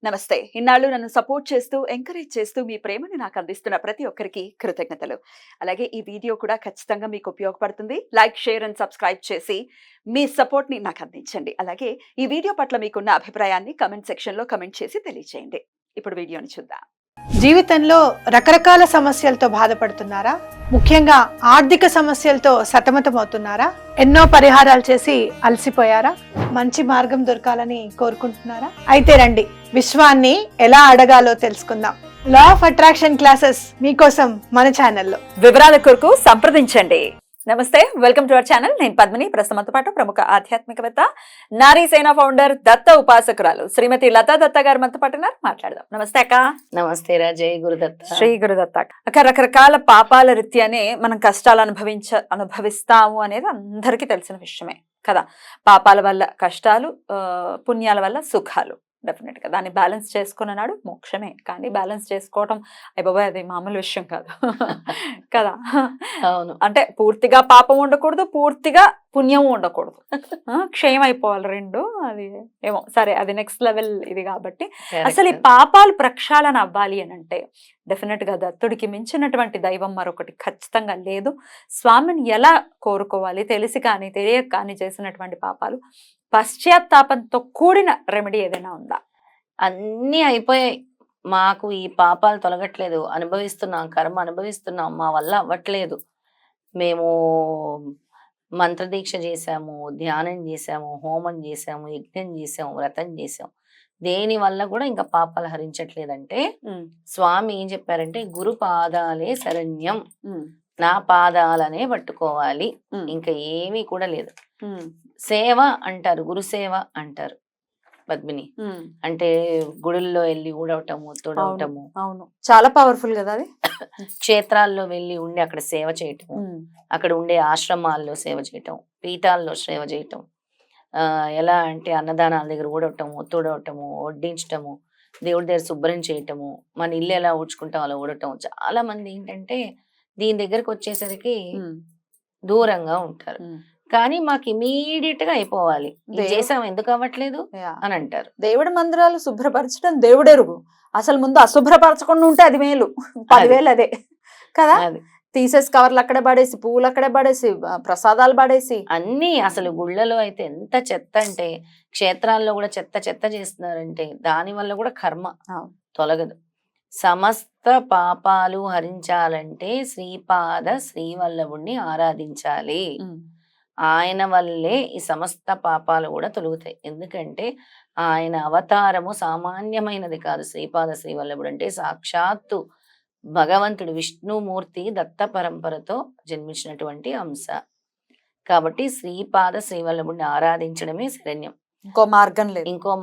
నమస్తే. ఇన్నాళ్ళు నన్ను సపోర్ట్ చేస్తూ, ఎంకరేజ్ చేస్తూ మీ ప్రేమని నాకు అందిస్తున్న ప్రతి ఒక్కరికి కృతజ్ఞతలు. అలాగే ఈ వీడియో కూడా ఖచ్చితంగా మీకు ఉపయోగపడుతుంది. లైక్, షేర్ అండ్ సబ్స్క్రైబ్ చేసి మీ సపోర్ట్‌ని నాకు అందించండి. అలాగే ఈ వీడియో పట్ల మీకున్న అభిప్రాయాన్ని కామెంట్ సెక్షన్‌లో కామెంట్ చేసి తెలియజేయండి. ఇప్పుడు వీడియోని చూద్దాం. జీవితంలో రకరకాల సమస్యలతో బాధపడుతున్నారా? ముఖ్యంగా ఆర్థిక సమస్యలతో సతమతమవుతున్నారా? ఎన్నో పరిహారాలు చేసి అలసిపోయారా? మంచి మార్గం దొరకాలని కోరుకుంటున్నారా? అయితే రండి, విశ్వాన్ని ఎలా అడగాలో తెలుసుకుందాం. లా ఆఫ్ అట్రాక్షన్ క్లాసెస్ మీకోసం మన ఛానల్లో. వివరాల కొరకు సంప్రదించండి. నమస్తే, వెల్కమ్ టు అవర్ ఛానల్. నేను పద్మిని. ప్రస్తుతంతో పాటు ప్రముఖ ఆధ్యాత్మికవేత్త, నారీ సేన ఫౌండర్, దత్త ఉపాసకురాలు శ్రీమతి లతా దత్త గారు మనతో పాటు ఉన్నారు. మాట్లాడదాం. నమస్తే అక్క. నమస్తే రా. జై గురుదత్త. శ్రీ గురుదత్త. అక్క, రకరకాల పాపాల రీత్యానే మనం కష్టాలు అనుభవిస్తాము అనేది అందరికీ తెలిసిన విషయమే కదా. పాపాల వల్ల కష్టాలు, పుణ్యాల వల్ల సుఖాలు. డెఫినెట్ గా దాన్ని బ్యాలెన్స్ చేసుకున్నాడు మోక్షమే. కానీ బ్యాలెన్స్ చేసుకోవటం అయిపోయి అది మామూలు విషయం కాదు కదా. అవును, అంటే పూర్తిగా పాపం ఉండకూడదు, పూర్తిగా పుణ్యం ఉండకూడదు. క్షయం అయిపోవాలి రెండు. అది ఏమో సరే, అది నెక్స్ట్ లెవెల్ ఇది. కాబట్టి అసలు ఈ పాపాలు ప్రక్షాళన అవ్వాలి అని అంటే డెఫినెట్ గా దత్తుడికి మించినటువంటి దైవం మరొకటి ఖచ్చితంగా లేదు. స్వామిని ఎలా కోరుకోవాలి? తెలిసి కానీ తెలియక కానీ చేసినటువంటి పాపాలు, పశ్చాత్తాపంతో కూడిన రెమెడీ ఏదైనా ఉందా? అన్నీ అయిపోయాయి. మాకు ఈ పాపాలు తొలగట్లేదు, అనుభవిస్తున్నాం, కర్మ అనుభవిస్తున్నాం, మా వల్ల అవ్వట్లేదు. మేము మంత్రదీక్ష చేసాము, ధ్యానం చేసాము, హోమం చేసాము, యజ్ఞం చేసాము, వ్రతం చేసాము, దేని వల్ల కూడా ఇంకా పాపాలు హరించట్లేదంటే స్వామి ఏం చెప్పారంటే, గురు పాదాలే శరణ్యం, నా పాదాలనే పట్టుకోవాలి, ఇంకా ఏమీ కూడా లేదు. సేవ అంటారు, గురు సేవ అంటారు పద్మిని. అంటే గుడుల్లో వెళ్ళి ఊడవటము, తొడవటము. అవును, చాలా పవర్ఫుల్ కదా అది. క్షేత్రాల్లో వెళ్ళి ఉండి అక్కడ సేవ చేయటము, అక్కడ ఉండే ఆశ్రమాల్లో సేవ చేయటం, పీఠాల్లో సేవ చేయటం. ఎలా అంటే అన్నదానాల దగ్గర ఊడవటము, తొడవటము, వడ్డించటము, దేవుడి దగ్గర శుభ్రం చేయటము, మన ఇల్లు ఎలా ఊడ్చుకుంటాం అలా ఊడటం. చాలా మంది ఏంటంటే దీని దగ్గరకు వచ్చేసరికి దూరంగా ఉంటారు. కానీ మాకు ఇమీడియట్ గా అయిపోవాలి, చేసాం, ఎందుకు అవ్వట్లేదు అని అంటారు. దేవుడి మందిరాలు శుభ్రపరచడం దేవుడెరుగు. అసలు ముందు అశుభ్రపరచకుండా ఉంటే అది మేలు. 10,000 అదే కదా. తీసేసి కవర్లు అక్కడే పడేసి, పువ్వులు అక్కడే పడేసి, ప్రసాదాలు పడేసి అన్ని. అసలు గుళ్ళలో అయితే ఎంత చెత్త అంటే, క్షేత్రాల్లో కూడా చెత్త చెత్త చేస్తున్నారంటే దాని వల్ల కూడా కర్మ తొలగదు. సమస్త పాపాలు హరించాలంటే శ్రీపాద శ్రీవల్లభుణ్ణి ఆరాధించాలి. ఆయన వల్లే ఈ సమస్త పాపాలు కూడా తొలుగుతాయి. ఎందుకంటే ఆయన అవతారము సామాన్యమైనది కాదు. శ్రీపాద శ్రీవల్లభుడు అంటే సాక్షాత్తు భగవంతుడు విష్ణుమూర్తి దత్త పరంపరతో జన్మించినటువంటి అంశ. కాబట్టి శ్రీపాద శ్రీవల్లభుడిని ఆరాధించడమే శరణ్యం. ఇంకో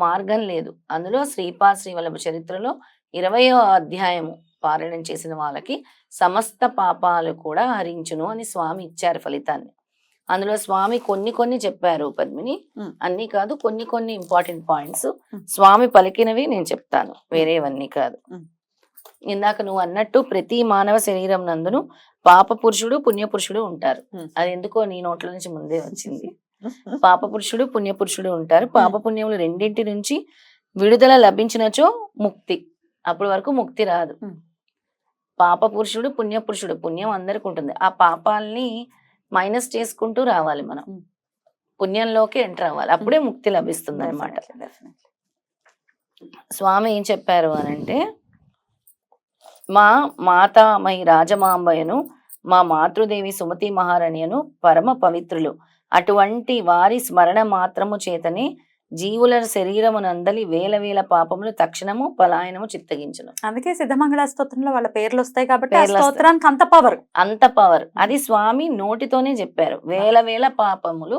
మార్గం లేదు. అందులో శ్రీపాద శ్రీవల్లభ చరిత్రలో 20వ అధ్యాయము పారాయణం చేసిన వాళ్ళకి సమస్త పాపాలు కూడా హరించును అని స్వామి ఇచ్చారు ఫలితాన్ని. అందులో స్వామి కొన్ని చెప్పారు పద్మిని, అన్ని కాదు, కొన్ని ఇంపార్టెంట్ పాయింట్స్ స్వామి పలికినవి నేను చెప్తాను, వేరేవన్నీ కాదు. ఇందాక నువ్వు అన్నట్టు ప్రతి మానవ శరీరం నందును పాప పురుషుడు పుణ్యపురుషుడు ఉంటారు. అది ఎందుకో నీ నోట్ల నుంచి ముందే వచ్చింది. పాప పురుషుడు పుణ్యపురుషుడు ఉంటారు. పాప పుణ్యములు రెండింటి నుంచి విడుదల లభించినచో ముక్తి. అప్పటి వరకు ముక్తి రాదు. పాప పురుషుడు పుణ్యపురుషుడు, పుణ్యం అందరికి ఉంటుంది. ఆ పాపాలని మైనస్ చేసుకుంటూ రావాలి, మనం పుణ్యంలోకి ఎంటర్ అవ్వాలి, అప్పుడే ముక్తి లభిస్తుంది అనమాట. స్వామి ఏం చెప్పారు అనంటే, మా మాతామహి రాజమాంబయను, మా మాతృదేవి సుమతి మహారాణియను పరమ పవిత్రులు. అటువంటి వారి స్మరణ మాత్రము చేతనే జీవుల శరీరమునందలి వేల పాపములు తక్షణము పలాయనము చిత్తగించును. అందుకే సిద్ధమంగళ స్తోత్రంలో వాళ్ళ పేర్లు వస్తాయి కాబట్టి స్తోత్రానికి అంత పవర్. అది స్వామి నోటితోనే చెప్పారు. వేల పాపములు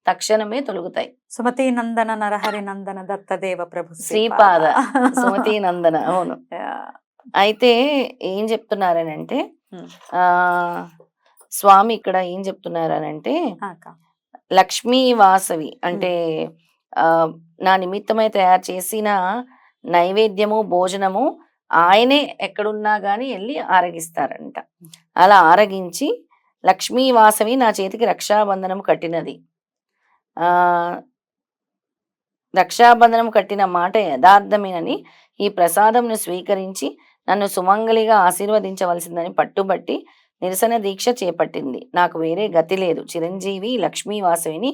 తక్షణమే తొలుగుతాయి. సుమతి నందన నరహరి నందన దత్తదేవ ప్రభు శ్రీపాద సుమతి నందన. అవును. అయితే ఏం చెప్తున్నారనంటే, స్వామి ఇక్కడ ఏం చెప్తున్నారనంటే, లక్ష్మీ వాసవి అంటే నా నిమిత్తమై తయారు చేసిన నైవేద్యము భోజనము ఆయనే ఎక్కడున్నా గాని వెళ్ళి ఆరగిస్తారంట. అలా ఆరగించి, లక్ష్మీ వాసవి నా చేతికి రక్షాబంధనము కట్టినది, రక్షాబంధనం కట్టిన మాట యథార్థమేనని ఈ ప్రసాదంను స్వీకరించి నన్ను సుమంగళిగా ఆశీర్వదించవలసిందని పట్టుబట్టి నిరసన దీక్ష చేపట్టింది. నాకు వేరే గతి లేదు. చిరంజీవి లక్ష్మీవాసవిని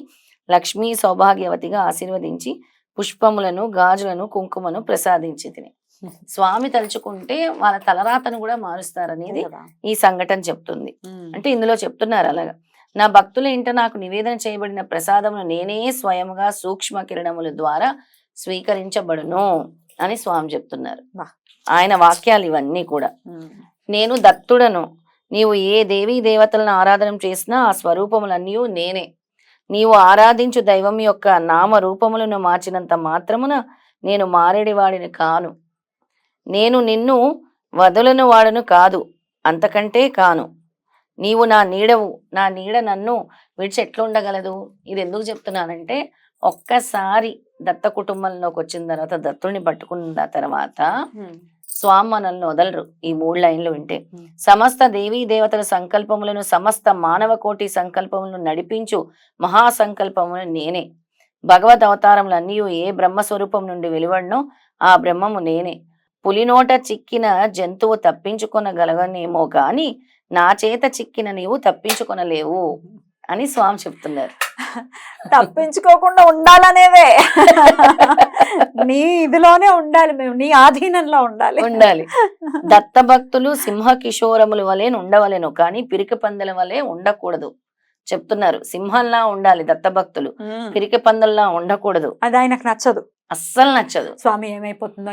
లక్ష్మీ సౌభాగ్యవతిగా ఆశీర్వదించి పుష్పములను గాజులను కుంకుమను ప్రసాదించి తిని. స్వామి తలుచుకుంటే వాళ్ళ తలరాతను కూడా మారుస్తారనేది ఈ సంఘటన చెప్తుంది. అంటే ఇందులో చెప్తున్నారు అలాగా, నా భక్తుల ఇంట నాకు నివేదన చేయబడిన ప్రసాదమును నేనే స్వయముగా సూక్ష్మ కిరణముల ద్వారా స్వీకరించబడును అని స్వామి చెప్తున్నారు. ఆయన వాక్యాలు ఇవన్నీ కూడా. నేను దత్తుడను, నీవు ఏ దేవీ దేవతలను ఆరాధన చేసినా ఆ స్వరూపములన్నీ నేనే. నీవు ఆరాధించు దైవం యొక్క నామ రూపములను మార్చినంత మాత్రమున నేను మారేడివాడిని కాను. నేను నిన్ను వదులను వాడను కాదు, అంతకంటే కాను. నీవు నా నీడవు, నా నీడ నన్ను విడిచి ఎట్లుండగలదు. ఇది ఎందుకు చెప్తున్నానంటే, ఒక్కసారి దత్త కుటుంబంలోకి వచ్చిన తర్వాత, దత్తుడిని పట్టుకున్న తర్వాత స్వామి మనల్ని వదలరు. ఈ 3 లైన్లు వింటే, సమస్త దేవీ దేవతల సంకల్పములను సమస్త మానవ కోటి సంకల్పములను నడిపించు మహాసంకల్పమును నేనే. భగవద్ అవతారములన్నీ ఏ బ్రహ్మస్వరూపం నుండి వెలువడినో ఆ బ్రహ్మము నేనే. పులినోట చిక్కిన జంతువు తప్పించుకొనగలగనేమో గాని నా చేత చిక్కిన నీవు తప్పించుకొనలేవు అని స్వామి చెప్తున్నారు. తప్పించుకోకుండా ఉండాలనేదే నీ ఇదిలోనే ఉండాలి, మేము నీ ఆధీనంలో ఉండాలి. దత్త భక్తులు సింహ కిషోరముల వలె ఉండవలెను, కానీ పిరికి పందెల వలె ఉండకూడదు చెప్తున్నారు. సింహంలా ఉండాలి దత్త భక్తులు, పిరికి పందల్లా ఉండకూడదు. అది ఆయనకు నచ్చదు, అస్సలు నచ్చదు. స్వామి ఏమైపోతుందో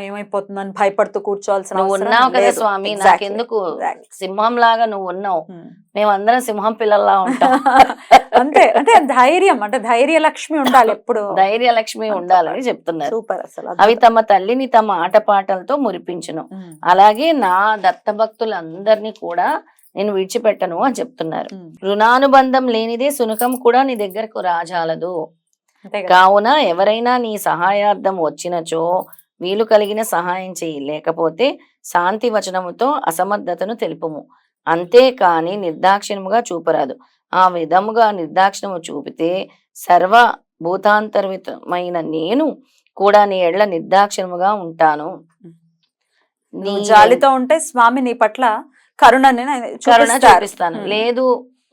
అని భయపడుతూ కూర్చోవాల్సిన నువ్వు ఉన్నావు కదా స్వామి, నాకెందుకు, సింహం లాగా నువ్వు ఉన్నావు, మేమందరం సింహం పిల్లల్లా ఉంటాం. అంతే, అంటే ధైర్యం, అంటే ధైర్య లక్ష్మి ఉండాలి, ఎప్పుడు ధైర్య లక్ష్మి ఉండాలని చెప్తున్నారు. సూపర్. అసలు అవి తమ తల్లిని తమ ఆటపాటలతో మురిపించును, అలాగే నా దత్త భక్తులందరినీ కూడా నేను విడిచిపెట్టను అని చెప్తున్నారు. రుణానుబంధం లేనిదే సునకం కూడా నీ దగ్గరకు రాజాలదు. కావున ఎవరైనా నీ సహాయార్థం వచ్చినచో వీలు కలిగిన సహాయం చెయ్యి, లేకపోతే శాంతి వచనముతో అసమర్థతను తెలుపుము. అంతేకాని నిర్దాక్షిణముగా చూపరాదు. ఆ విధముగా నిర్దాక్షిణము చూపితే సర్వ భూతాంతర్వితమైన నేను కూడా నీ ఎడ్ల నిర్దాక్షిణముగా ఉంటాను. నీ జాలితో ఉంటే స్వామి నీ పట్ల కరుణ చూపిస్తాను, లేదు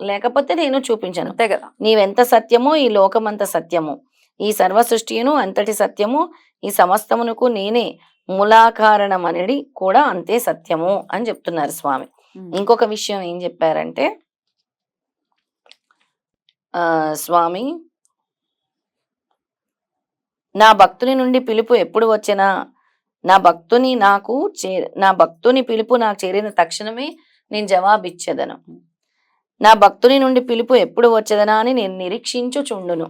లేకపోతే నేను చూపించను. అంతే కదా, నీవెంత సత్యమో ఈ లోకమంత సత్యము, ఈ సర్వ సృష్టియును అంతటి సత్యము, ఈ సమస్తమునకు నేనే మూలాకారణం అనేది కూడా అంతే సత్యము అని చెప్తున్నారు స్వామి. ఇంకొక విషయం ఏం చెప్పారంటే, స్వామి నా భక్తుని నుండి పిలుపు ఎప్పుడు వచ్చినా నా భక్తుని పిలుపు నాకు చేరిన తక్షణమే నేను జవాబిచ్చేదను. నా భక్తుని నుండి పిలుపు ఎప్పుడు వచ్చేదనా అని నేను నిరీక్షించుచుండును.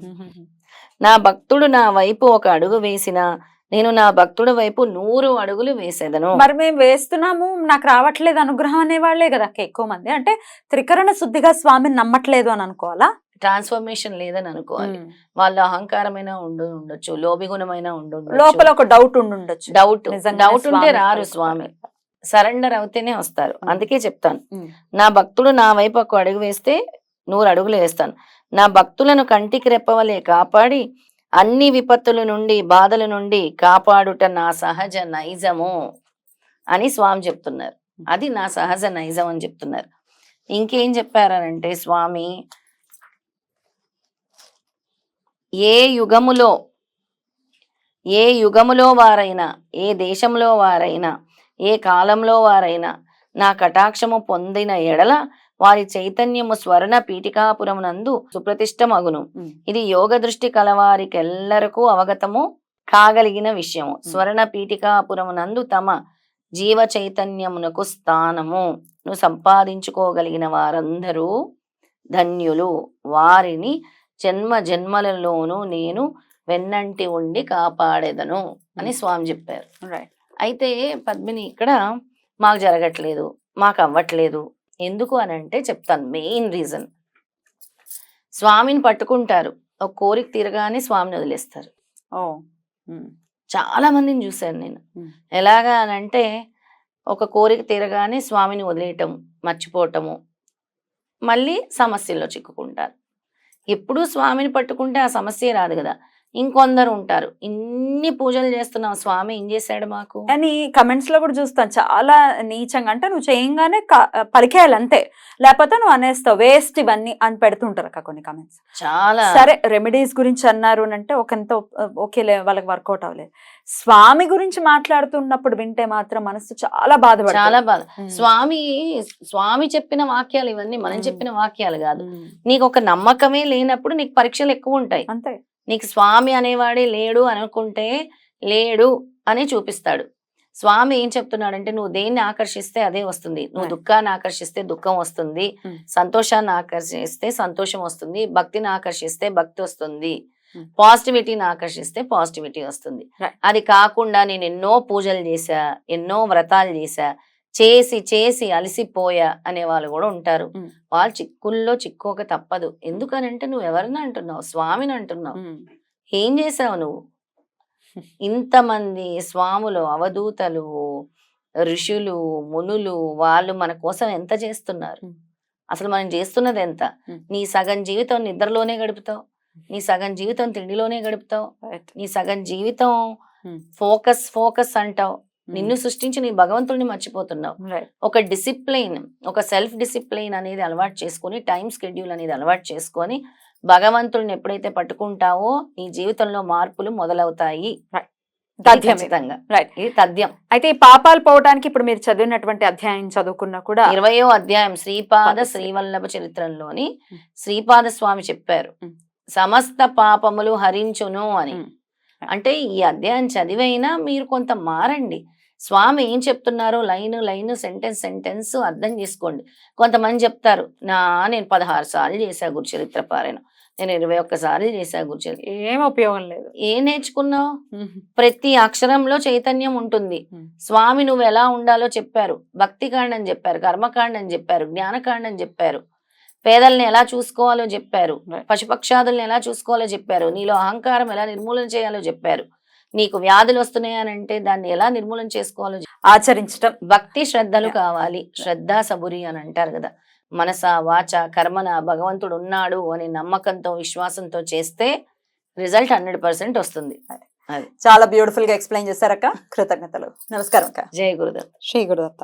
నా భక్తుడు నా వైపు ఒక అడుగు వేసినా నేను నా భక్తుడి వైపు 100 అడుగులు వేసేదను. మరి మేము వేస్తున్నాము, నాకు రావట్లేదు అనుగ్రహం అనేవాళ్లే కదా ఎక్కువ మంది. అంటే త్రికరణ శుద్ధిగా స్వామిని నమ్మట్లేదు అని అనుకోవాలా, ట్రాన్స్ఫర్మేషన్ లేదని అనుకోవాలి. వాళ్ళ అహంకారమైన ఉండొచ్చు, లోభిగుణమైన ఉండొచ్చు, లోపల ఒక డౌట్ ఉండొచ్చు. డౌట్ ఉంటే రారు స్వామి, సరెండర్ అవుతేనే వస్తారు. అందుకే చెప్తాను, నా భక్తుడు నా వైపు ఒక అడుగు వేస్తే 100 అడుగులు వేస్తాను. నా భక్తులను కంటికి రెప్పవలే కాపాడి అన్ని విపత్తుల నుండి బాధల నుండి కాపాడుట నా సహజ నైజము అని స్వామి చెప్తున్నారు. అది నా సహజ నైజం అని చెప్తున్నారు. ఇంకేం చెప్పారనంటే స్వామి, ఏ యుగములో వారైనా, ఏ దేశంలో వారైనా, ఏ కాలంలో వారైనా నా కటాక్షము పొందిన ఎడల వారి చైతన్యము స్వర్ణ పీఠికాపురమునందు సుప్రతిష్టమగును. ఇది యోగ దృష్టి కలవారికెల్లరకు అవగతము కాగలిగిన విషయము. స్వర్ణ పీఠికాపురమునందు తమ జీవ చైతన్యమునకు స్థానమును సంపాదించుకోగలిగిన వారందరూ ధన్యులు. వారిని జన్మ జన్మలలోనూ నేను వెన్నంటి ఉండి కాపాడేదను అని స్వామి చెప్పారు. అయితే పద్మిని, ఇక్కడ మాకు జరగట్లేదు, మాకు అవ్వట్లేదు ఎందుకు అని అంటే చెప్తాను. మెయిన్ రీజన్, స్వామిని పట్టుకుంటారు, ఒక కోరిక తీరగానే స్వామిని వదిలేస్తారు. చాలా మందిని చూశాను నేను. ఎలాగా అని అంటే, ఒక కోరిక తీరగానే స్వామిని వదిలేయటం, మర్చిపోవటము, మళ్ళీ సమస్యల్లో చిక్కుకుంటారు. ఎప్పుడూ స్వామిని పట్టుకుంటే ఆ సమస్య రాదు కదా. ఇంకొందరు ఉంటారు ఇన్ని పూజలు చేస్తున్నావు స్వామి ఏం చేశాడు మాకు అని కమెంట్స్ లో కూడా చూస్తాను చాలా నీచంగా. అంటే నువ్వు చేయంగానే పలికేయాలి అంతే, లేకపోతే నువ్వు అనేస్తావు వేస్ట్ ఇవన్నీ అని పెడుతుంటారు అక్క కొన్ని కమెంట్స్. చాలా సరే రెమెడీస్ గురించి అన్నారు అంటే ఒకంత ఓకేలే, వాళ్ళకి వర్కౌట్ అవ్వలేదు. స్వామి గురించి మాట్లాడుతున్నప్పుడు వింటే మాత్రం మనసు చాలా బాధపడుతుంది. చాలా బాధ. స్వామి చెప్పిన వాక్యాలు ఇవన్నీ మనం చెప్పిన వాక్యాలు కాదు. నీకు ఒక నమ్మకమే లేనప్పుడు నీకు పరీక్షలు ఎక్కువ ఉంటాయి. అంతే. నీకు స్వామి అనేవాడే లేడు అనుకుంటే లేడు అని చూపిస్తాడు. స్వామి ఏం చెప్తున్నాడంటే నువ్వు దేన్ని ఆకర్షిస్తే అదే వస్తుంది. నువ్వు దుఃఖాన్ని ఆకర్షిస్తే దుఃఖం వస్తుంది, సంతోషాన్ని ఆకర్షిస్తే సంతోషం వస్తుంది, భక్తిని ఆకర్షిస్తే భక్తి వస్తుంది, పాజిటివిటీని ఆకర్షిస్తే పాజిటివిటీ వస్తుంది. అది కాకుండా నేను ఎన్నో పూజలు చేశా, ఎన్నో వ్రతాలు చేశా, చేసి చేసి అలసిపోయా అనే వాళ్ళు కూడా ఉంటారు. వాళ్ళు చిక్కుల్లో చిక్కోక తప్పదు. ఎందుకనంటే నువ్వు ఎవరిని అంటున్నావు? స్వామిని అంటున్నావు. ఏం చేసావు నువ్వు? ఇంతమంది స్వాములు, అవధూతలు, ఋషులు, మునులు వాళ్ళు మన కోసం ఎంత చేస్తున్నారు? అసలు మనం చేస్తున్నది ఎంత? నీ సగం జీవితం నిద్రలోనే గడుపుతావు, నీ సగం జీవితం తిండిలోనే గడుపుతావు, నీ సగం జీవితం ఫోకస్ ఫోకస్ అంటావు. నిన్ను సృష్టించి నీ భగవంతుడిని మర్చిపోతున్నావు. ఒక డిసిప్లైన్, ఒక సెల్ఫ్ డిసిప్లైన్ అనేది అలవాటు చేసుకొని, టైం స్కెడ్యూల్ అనేది అలవాటు చేసుకొని భగవంతుడిని ఎప్పుడైతే పట్టుకుంటావో నీ జీవితంలో మార్పులు మొదలవుతాయి. ఖచ్చితంగా. ఇది తథ్యం. అయితే ఈ పాపాలు పోవడానికి ఇప్పుడు మీరు చదివినటువంటి అధ్యాయం చదువుకున్నా కూడా 20వ అధ్యాయం శ్రీపాద శ్రీవల్లభ చరిత్రలోని శ్రీపాద స్వామి చెప్పారు సమస్త పాపములు హరించును అని. అంటే ఈ అధ్యాయం చదివైనా మీరు కొంత మారండి. స్వామి ఏం చెప్తున్నారో లైన్ లైన్ సెంటెన్స్ సెంటెన్స్ అర్థం చేసుకోండి. కొంతమంది చెప్తారు నేను 16 సార్లు చేశా గురుచరిత్ర పారాయణం, నేను 21 సార్లు చేశా గురుచరిత్ర. ఏం ఉపయోగం లేదు. ఏం నేర్చుకున్నావు? ప్రతి అక్షరంలో చైతన్యం ఉంటుంది. స్వామి నువ్వు ఎలా ఉండాలో చెప్పారు, భక్తి కాండం చెప్పారు, కర్మకాండం చెప్పారు, జ్ఞానకాండం చెప్పారు, పేదల్ని ఎలా చూసుకోవాలో చెప్పారు, పశుపక్షాదుల్ని ఎలా చూసుకోవాలో చెప్పారు, నీలో అహంకారం ఎలా నిర్మూలన చేయాలో చెప్పారు, నీకు వ్యాధులు వస్తున్నాయనంటే దాన్ని ఎలా నిర్మూలన చేసుకోవాలో ఆచరించడం. భక్తి శ్రద్ధలు కావాలి. శ్రద్ధ సబురి అని అంటారు కదా. మనస వాచ కర్మన భగవంతుడు ఉన్నాడు అనే నమ్మకంతో విశ్వాసంతో చేస్తే రిజల్ట్ 100% వస్తుంది. చాలా బ్యూటిఫుల్ గా ఎక్స్ప్లెయిన్ చేశారక్క. కృతజ్ఞతలు. నమస్కారం అక్క. జై గురుదత్త. శ్రీ గురుదత్త.